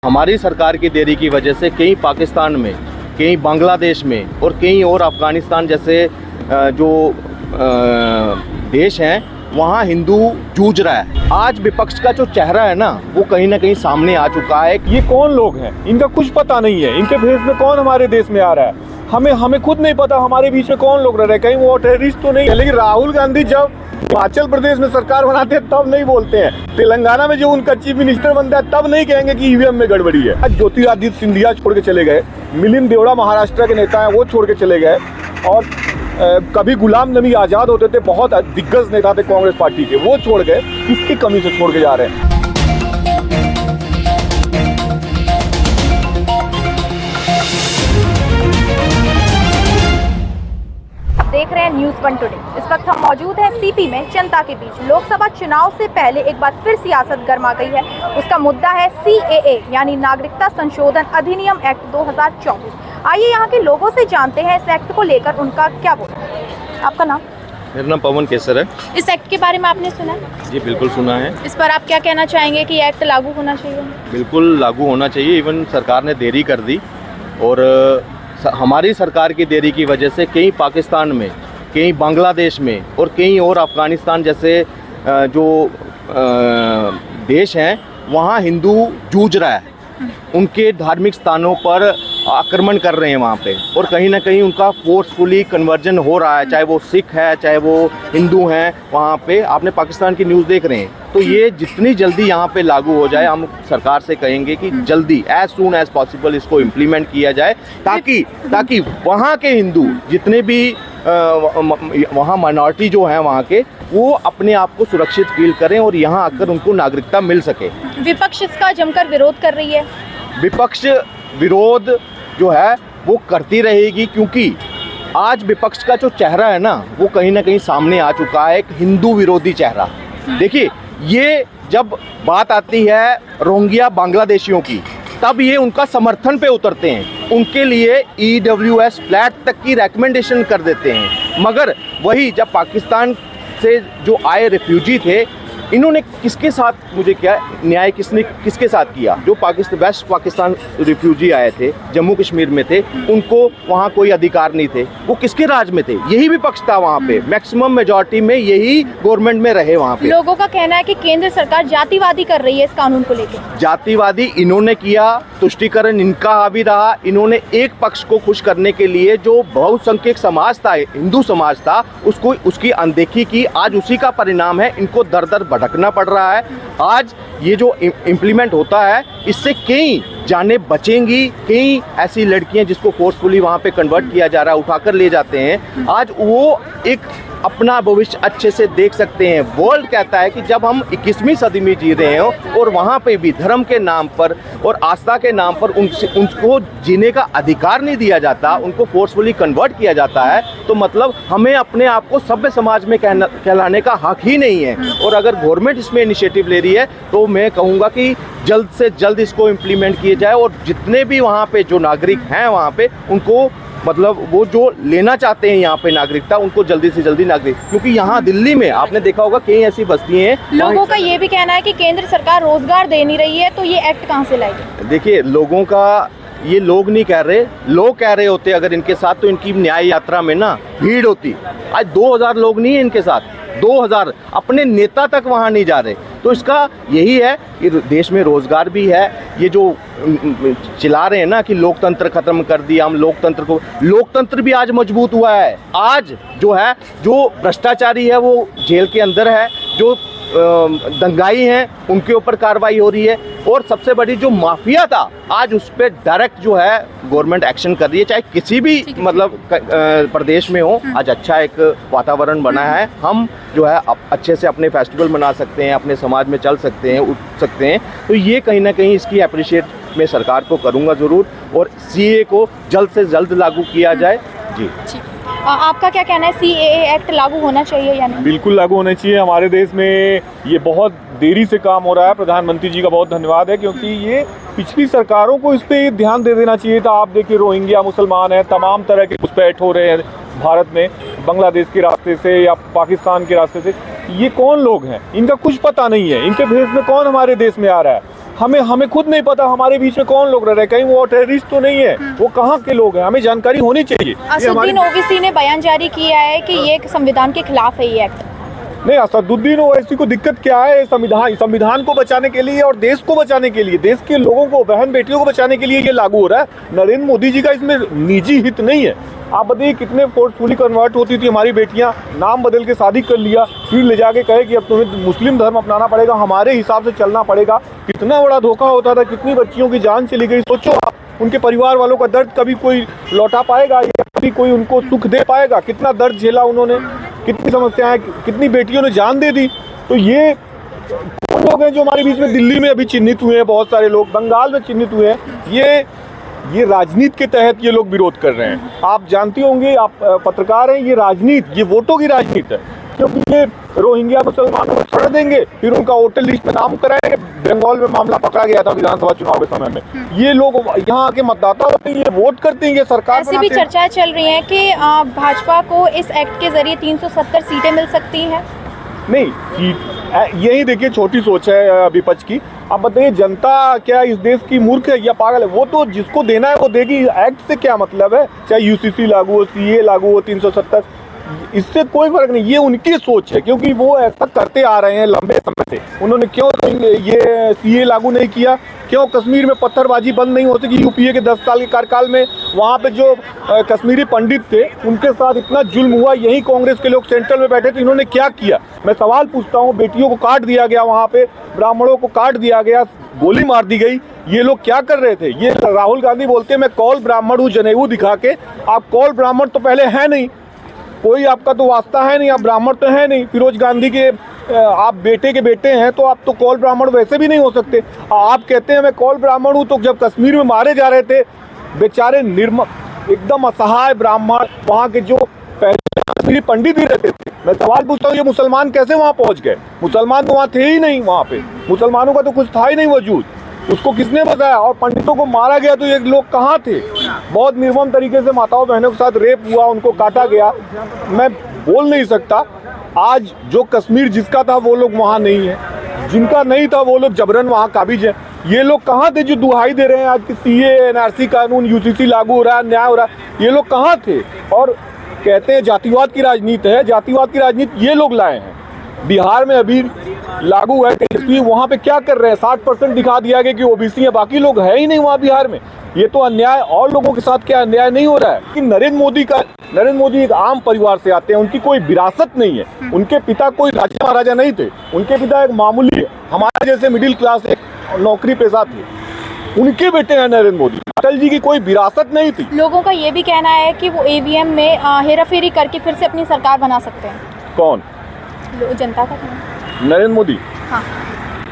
हमारी सरकार की देरी की वजह से कहीं पाकिस्तान में, कहीं बांग्लादेश में और कहीं और अफ़गानिस्तान जैसे जो देश हैं वहाँ हिंदू जूझ रहा है। आज विपक्ष का जो चेहरा है ना वो कहीं ना कहीं सामने आ चुका है। ये कौन लोग हैं, इनका कुछ पता नहीं है, इनके भेष में कौन हमारे देश में आ रहा है, हमें खुद नहीं पता हमारे बीच में कौन लोग रह रहे हैं। कहीं वो टेररिस्ट तो नहीं है। लेकिन राहुल गांधी जब हिमाचल प्रदेश में सरकार बनाते हैं तब नहीं बोलते हैं, तेलंगाना में जो उनका चीफ मिनिस्टर बनता है तब नहीं कहेंगे कि ईवीएम में गड़बड़ी है। आज ज्योतिरादित्य सिंधिया छोड़ के चले गए, मिलिंद देवड़ा महाराष्ट्र के नेता हैं वो छोड़ के चले गए, और कभी गुलाम नबी आज़ाद होते थे, बहुत दिग्गज नेता थे कांग्रेस पार्टी के, वो छोड़ गए। किसकी कमी से छोड़ के जा रहे हैं? देख रहे हैं न्यूज़ 1 टुडे। इस वक्त हम मौजूद हैं सीपी में जनता के बीच। लोकसभा चुनाव से पहले एक बार फिर सियासत गर्मा गई है। उसका मुद्दा है CAA यानी नागरिकता संशोधन अधिनियम एक्ट 2024। आइए यहाँ के लोगों से जानते हैं इस एक्ट को लेकर उनका क्या बोलना है। आपका नाम? मेरा नाम पवन केसर है। इस एक्ट के बारे में आपने सुना है? जी बिल्कुल सुना है। इस पर आप क्या कहना चाहेंगे कि एक्ट लागू होना चाहिए? बिल्कुल लागू होना चाहिए। इवन सरकार ने देरी कर दी, और हमारी सरकार की देरी की वजह से कहीं पाकिस्तान में, कहीं बांग्लादेश में और कहीं और अफ़गानिस्तान जैसे जो देश हैं वहाँ हिंदू जूझ रहा है। उनके धार्मिक स्थानों पर आक्रमण कर रहे हैं वहाँ पे, और कहीं ना कहीं उनका फोर्सफुली कन्वर्जन हो रहा है, चाहे वो सिख है चाहे वो हिंदू हैं। वहाँ पे आपने पाकिस्तान की न्यूज़ देख रहे हैं। तो ये जितनी जल्दी यहाँ पे लागू हो जाए, हम सरकार से कहेंगे कि जल्दी एज सून एज पॉसिबल इसको इम्प्लीमेंट किया जाए, ताकि वहाँ के हिंदू जितने भी वहाँ माइनॉरिटी जो हैं वहाँ के, वो अपने आप को सुरक्षित फील करें और यहाँ आकर उनको नागरिकता मिल सके। विपक्ष इसका जमकर विरोध कर रही है। विपक्ष विरोध जो है वो करती रहेगी, क्योंकि आज विपक्ष का जो चेहरा है ना वो कहीं ना कहीं सामने आ चुका है, एक हिंदू विरोधी चेहरा। देखिए, ये जब बात आती है रोहिंग्या बांग्लादेशियों की, तब ये उनका समर्थन पे उतरते हैं, उनके लिए EWS फ्लैट तक की रेकमेंडेशन कर देते हैं। मगर वही जब पाकिस्तान से जो आए रिफ्यूजी थे, इन्होंने किसके साथ, मुझे क्या न्याय किसके साथ किया? जो वेस्ट पाकिस्तान रिफ्यूजी आए थे, जम्मू कश्मीर में थे, उनको वहाँ कोई अधिकार नहीं थे, वो किसके राज में थे? यही विपक्ष था वहाँ पे, मैक्सिमम मेजॉरिटी में यही गवर्नमेंट में रहे वहाँ पे। लोगों का कहना है कि केंद्र सरकार जातिवादी कर रही है इस कानून को लेकर। जातिवादी इन्होंने किया, तुष्टीकरण इनका हावी रहा। इन्होंने एक पक्ष को खुश करने के लिए जो बहुसंख्यक समाज था, हिंदू समाज था, उसकी अनदेखी की। आज उसी का परिणाम है, इनको दर दर भटकना पड़ रहा है। आज ये जो इम्प्लीमेंट होता है, इससे कई जानें बचेंगी। कई ऐसी लड़कियां जिसको फोर्सफुली वहाँ पे कन्वर्ट किया जा रहा है, उठाकर ले जाते हैं, आज वो एक अपना भविष्य अच्छे से देख सकते हैं। वर्ल्ड कहता है कि जब हम 21वीं सदी में जी रहे हो और वहाँ पे भी धर्म के नाम पर और आस्था के नाम पर उनको जीने का अधिकार नहीं दिया जाता, उनको फोर्सफुली कन्वर्ट किया जाता है, तो मतलब हमें अपने आप को सभ्य समाज में कहलाने का हक ही नहीं है। और अगर गवर्नमेंट इसमें इनिशिएटिव ले रही है तो मैं कहूँगा कि जल्द से जल्द इसको इम्प्लीमेंट किया जाए, और जितने भी वहाँ पे जो नागरिक हैं वहाँ पे, उनको मतलब वो जो लेना चाहते हैं यहाँ पे नागरिकता, उनको जल्दी से जल्दी नागरिक, क्योंकि यहाँ दिल्ली में आपने देखा होगा कई ऐसी बस्तियाँ हैं। लोगों का ये भी कहना है कि केंद्र सरकार रोजगार दे नहीं रही है, तो ये एक्ट कहाँ से लाएगी? देखिए, लोगों का, ये लोग नहीं कह रहे, लोग कह रहे होते अगर इनके साथ, तो इनकी न्याय यात्रा में ना भीड़ होती। आज 2000 लोग नहीं है इनके साथ, 2000 अपने नेता तक वहाँ नहीं जा रहे। तो इसका यही है कि देश में रोजगार भी है। ये जो चिल्ला रहे हैं ना कि लोकतंत्र खत्म कर दिया, हम लोकतंत्र भी आज मजबूत हुआ है। आज जो है, जो भ्रष्टाचारी है वो जेल के अंदर है, जो दंगाई हैं उनके ऊपर कार्रवाई हो रही है, और सबसे बड़ी जो माफिया था आज उस पर डायरेक्ट जो है गवर्नमेंट एक्शन कर रही है, चाहे किसी भी मतलब प्रदेश में हो। आज अच्छा एक वातावरण बना है, हम जो है अच्छे से अपने फेस्टिवल मना सकते हैं, अपने समाज में चल सकते हैं, उठ सकते हैं। तो ये कहीं ना कहीं इसकी अप्रिशिएट मैं सरकार को करूँगा ज़रूर, और CAA को जल्द से जल्द लागू किया जाए। जी, आपका क्या कहना है, CAA एक्ट लागू होना चाहिए या नहीं? बिल्कुल लागू होना चाहिए। हमारे देश में ये बहुत देरी से काम हो रहा है। प्रधानमंत्री जी का बहुत धन्यवाद है, क्योंकि ये पिछली सरकारों को इस पे ध्यान दे देना चाहिए था। आप देखिए, रोहिंग्या मुसलमान हैं, तमाम तरह के घुसपैठ हो रहे हैं भारत में, बांग्लादेश के रास्ते से या पाकिस्तान के रास्ते से। ये कौन लोग हैं, इनका कुछ पता नहीं है, इनके भेष में कौन हमारे देश में आ रहा है, हमें खुद नहीं पता हमारे बीच में कौन लोग रह रहे हैं, कहीं वो टेररिस्ट तो नहीं है, वो कहाँ के लोग हैं, हमें जानकारी होनी चाहिए। असदुद्दीन ओवैसी ने बयान जारी किया है कि ये संविधान के खिलाफ है ये एक्ट। नहीं, असदुद्दीन ओवैसी को दिक्कत क्या है? संविधान को बचाने के लिए और देश को बचाने के लिए, देश के लोगों को, बहन बेटियों को बचाने के लिए ये लागू हो रहा है। नरेंद्र मोदी जी का इसमें निजी हित नहीं है। आप बताइए कितने फोर्सफुली कन्वर्ट होती थी हमारी बेटियां, नाम बदल के शादी कर लिया, फिर ले जाके कहे कि अब तुम्हें मुस्लिम धर्म अपनाना पड़ेगा, हमारे हिसाब से चलना पड़ेगा। कितना बड़ा धोखा होता था, कितनी बच्चियों की जान चली गई। सोचो आप, उनके परिवार वालों का दर्द कभी कोई लौटा पाएगा या कभी कोई उनको सुख दे पाएगा? कितना दर्द झेला उन्होंने, कितनी समस्याएं, कितनी बेटियों ने जान दे दी। तो ये कौन लोग हैं जो हमारे बीच में दिल्ली में अभी चिन्हित हुए हैं, बहुत सारे लोग बंगाल में चिन्हित हुए हैं। ये राजनीति के तहत ये लोग विरोध कर रहे हैं। आप जानती होंगे, आप पत्रकार हैं, ये राजनीति, ये वोटों की राजनीति है। क्योंकि ये रोहिंग्या मुसलमानों को छोड़ देंगे, फिर उनका वोटर लिस्ट में नाम कराएंगे। बंगाल में मामला पकड़ा गया था विधानसभा चुनाव के समय में। ये लोग यहाँ आके मतदाता होते हैं, ये वोट करते हैं, ये सरकार ऐसी भी चर्चाएं चल रही हैं कि भाजपा को इस एक्ट के जरिए 370 सीटें मिल सकती हैं। नहीं, यही देखिए छोटी सोच है विपक्ष की। अब बताइए, जनता क्या इस देश की मूर्ख है या पागल है? वो तो जिसको देना है वो देगी। एक्ट से क्या मतलब है? चाहे यूसीसी लागू हो, सीए लागू हो, 370, इससे कोई फर्क नहीं। ये उनकी सोच है, क्योंकि वो ऐसा करते आ रहे हैं लंबे समय से। उन्होंने क्यों ये सीए लागू नहीं किया? क्यों कश्मीर में पत्थरबाजी बंद नहीं हो सकी? यूपीए के 10 साल के कार्यकाल में वहाँ पे जो कश्मीरी पंडित थे उनके साथ इतना जुल्म हुआ। यही कांग्रेस के लोग सेंट्रल में बैठे थे, इन्होंने क्या किया? मैं सवाल पूछता हूँ। बेटियों को काट दिया गया, वहाँ पे ब्राह्मणों को काट दिया गया, गोली मार दी गई। ये लोग क्या कर रहे थे? ये राहुल गांधी बोलते हैं मैं कौल ब्राह्मण हूँ, जनेऊ दिखा के। आप कौल ब्राह्मण तो पहले है नहीं, कोई आपका तो वास्ता है नहीं, आप ब्राह्मण तो है नहीं। फिरोज गांधी के आप बेटे के बेटे हैं, तो आप तो कौल ब्राह्मण वैसे भी नहीं हो सकते। आप कहते हैं मैं कौल ब्राह्मण हूँ, तो जब कश्मीर में मारे जा रहे थे बेचारे एकदम असहाय ब्राह्मण, वहाँ के जो पहले कश्मीरी पंडित ही रहते थे, मैं सवाल पूछता हूँ ये मुसलमान कैसे वहाँ पहुँच गए? मुसलमान तो वहाँ थे ही नहीं, वहाँ पे मुसलमानों का तो कुछ था ही नहीं वजूद। उसको किसने बताया? और पंडितों को मारा गया तो ये लोग कहाँ थे? बहुत निर्मम तरीके से माताओं बहनों के साथ रेप हुआ, उनको काटा गया। मैं बोल नहीं सकता। आज जो कश्मीर जिसका था वो लोग वहाँ नहीं है, जिनका नहीं था वो लोग जबरन वहाँ काबिज है। ये लोग कहाँ थे जो दुहाई दे रहे हैं आज कि सीए, एनआरसी कानून, यूसीसी लागू हो रहा है, न्याय हो रहा है? ये लोग कहाँ थे? और कहते हैं जातिवाद की राजनीति है। जातिवाद की राजनीति ये लोग लाए हैं। बिहार में अभी लागू है तेजस्वी, वहाँ पे क्या कर रहे हैं? 60% दिखा दिया गया कि ओबीसी है, बाकी लोग है ही नहीं वहाँ बिहार में। ये तो अन्याय, और लोगों के साथ क्या अन्याय नहीं हो रहा है? कि नरेंद्र मोदी एक आम परिवार से आते हैं, उनकी कोई विरासत नहीं है। उनके पिता कोई राजा महाराजा नहीं थे, उनके पिता एक मामूली हमारे जैसे मिडिल क्लास एक नौकरी पेशा थे। उनके बेटे हैं नरेंद्र मोदी। अटल जी की कोई विरासत नहीं थी। लोगों का ये भी कहना है कि वो ईवीएम में हेराफेरी करके फिर से अपनी सरकार बना सकते हैं। कौन? जनता का कहना। नरेंद्र मोदी? हाँ।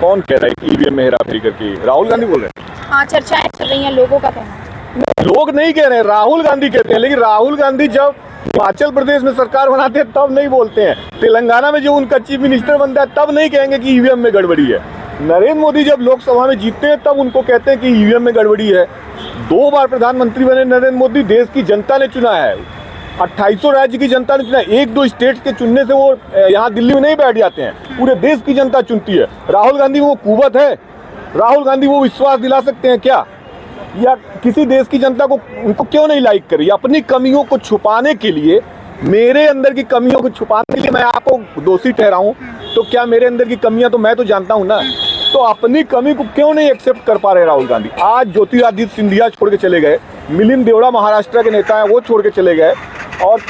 कौन कह रहा है कि ईवीएम में हेराफेरी करके? राहुल गांधी बोल रहे हैं। हाँ, चर्चाएं चल रही हैं, लोगों का कहना। लोग नहीं कह रहे हैं, राहुल गांधी कहते हैं। लेकिन राहुल गांधी जब हिमाचल प्रदेश में सरकार बनाते हैं तब नहीं बोलते हैं। तेलंगाना में जो उनका चीफ मिनिस्टर बनता है तब नहीं कहेंगे कि ईवीएम में गड़बड़ी है। नरेंद्र मोदी जब लोकसभा में जीतते हैं तब उनको कहते हैं कि ईवीएम में गड़बड़ी है। 2 बार प्रधानमंत्री बने नरेंद्र मोदी, देश की जनता ने चुना है। 2800 राज्य की जनता ने चुना। 1-2 स्टेट के चुनने से वो यहाँ दिल्ली में नहीं बैठ जाते हैं, पूरे देश की जनता चुनती है। राहुल गांधी वो कुवत है? राहुल गांधी वो विश्वास दिला सकते हैं क्या? या किसी देश की जनता को उनको क्यों नहीं लाइक करी? अपनी कमियों को छुपाने के लिए, मेरे अंदर की कमियों को छुपाने के लिए मैं आपको दोषी ठहराऊं, तो क्या मेरे अंदर की कमियां तो मैं तो जानता हूं ना। तो अपनी कमी को क्यों नहीं एक्सेप्ट कर पा रहे राहुल गांधी? आज ज्योतिरादित्य सिंधिया छोड़ के चले गए, मिलिंद देवड़ा महाराष्ट्र के नेता हैं वो छोड़ के चले गए, और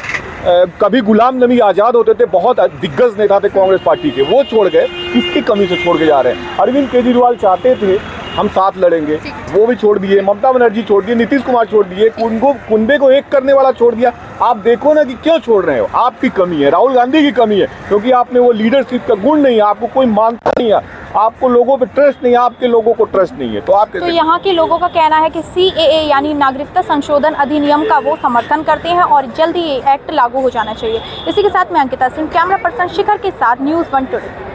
कभी गुलाम नबी आज़ाद होते थे, बहुत दिग्गज नेता थे कांग्रेस पार्टी के, वो छोड़ गए। किसकी कमी से छोड़ के जा रहे हैं? अरविंद केजरीवाल चाहते थे हम साथ लड़ेंगे, वो भी छोड़ दिए। ममता बनर्जी छोड़ दिए, नीतीश कुमार छोड़ दिए, कुंबे को एक करने वाला छोड़ दिया। आप देखो ना कि क्यों छोड़ रहे हो? आपकी कमी है, राहुल गांधी की कमी है, क्योंकि आपने वो लीडरशिप का गुण नहीं है, आपको कोई मानता नहीं है, आपको लोगों पे ट्रस्ट नहीं है, आपके लोगों को ट्रस्ट नहीं है। तो आप तो यहाँ के लोगों का कहना है कि CAA यानी नागरिकता संशोधन अधिनियम का वो समर्थन करते हैं और जल्द ही ये एक्ट लागू हो जाना चाहिए। इसी के साथ मैं अंकिता सिंह, कैमरा पर्सन शिखर के साथ, न्यूज़ 1 टुडे।